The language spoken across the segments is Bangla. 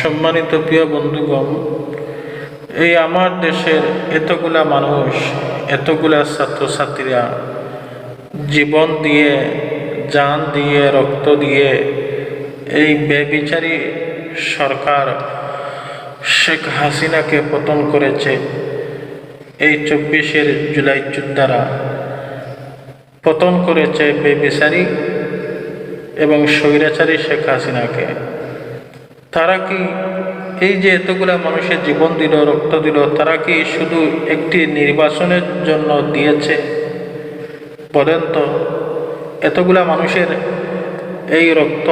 সম্মানিত প্রিয় বন্ধুগণ, এই আমার দেশের এতগুলা মানুষ, এতগুলা ছাত্রছাত্রীরা জীবন দিয়ে, জান দিয়ে, রক্ত দিয়ে এই বেবিচারী সরকার শেখ হাসিনাকে পতন করেছে। এই 24 জুলাই যোদ্ধারা পতন করেছে বেবিচারী এবং স্বৈরাচারী শেখ হাসিনাকে। তারা কি এই যে এতগুলা মানুষের জীবন দিল, রক্ত দিল, তারা কি শুধু একটি নির্বাচনের জন্য দিয়েছে? বলেন তো, এতগুলা মানুষের এই রক্ত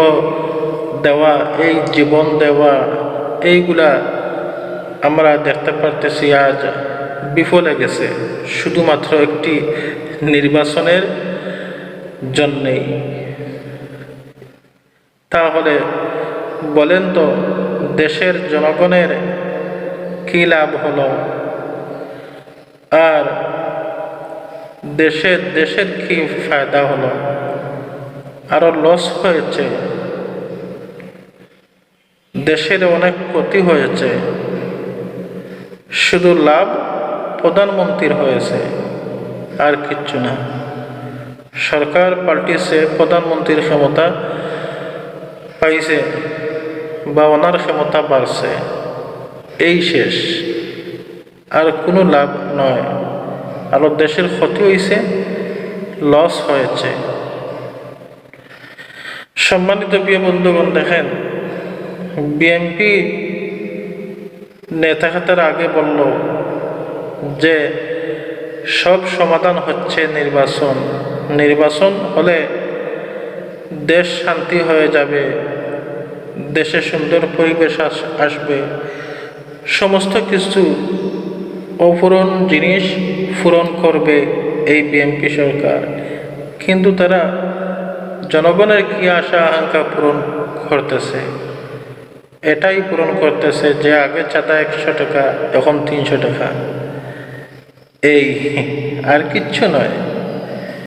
দেওয়া, এই জীবন দেওয়া, এইগুলা আমরা দেখতে পারতেছি আজ বিফলে গেছে শুধুমাত্র একটি নির্বাচনের জন্যেই। তাহলে বলেন তো, দেশের জনগণের কী লাভ হলো? আর দেশের কি ফায়দা হলো? আরো লস হয়েছে, দেশের অনেক ক্ষতি হয়েছে। শুধু লাভ প্রধানমন্ত্রীর হয়েছে, আর কিচ্ছু না। সরকার পাল্টিছে, প্রধানমন্ত্রীর ক্ষমতা পাইছে বা ওনার ক্ষমতা বাড়ছে, এই শেষ, আর কোনো লাভ নয়। আরো দেশের ক্ষতি হয়েছে, লস হয়েছে। সম্মানিত প্রিয় বন্ধুগণ, দেখেন, বিএনপি নেতাখাতার আগে বলল যে সব সমাধান হচ্ছে নির্বাচন হলে দেশ শান্তি হয়ে যাবে, দেশে সুন্দর পরিবেশ আসবে, সমস্ত কিছু অপূরণ জিনিস পূরণ করবে এই বিএনপি সরকার। কিন্তু তারা জনগণের কি আশা আকাঙ্ক্ষা পূরণ করতেছে? এটাই পূরণ করতেছে যে আগে চাঁদা 100 টাকা, এখন 300 টাকা, এই, আর কিচ্ছু নয়।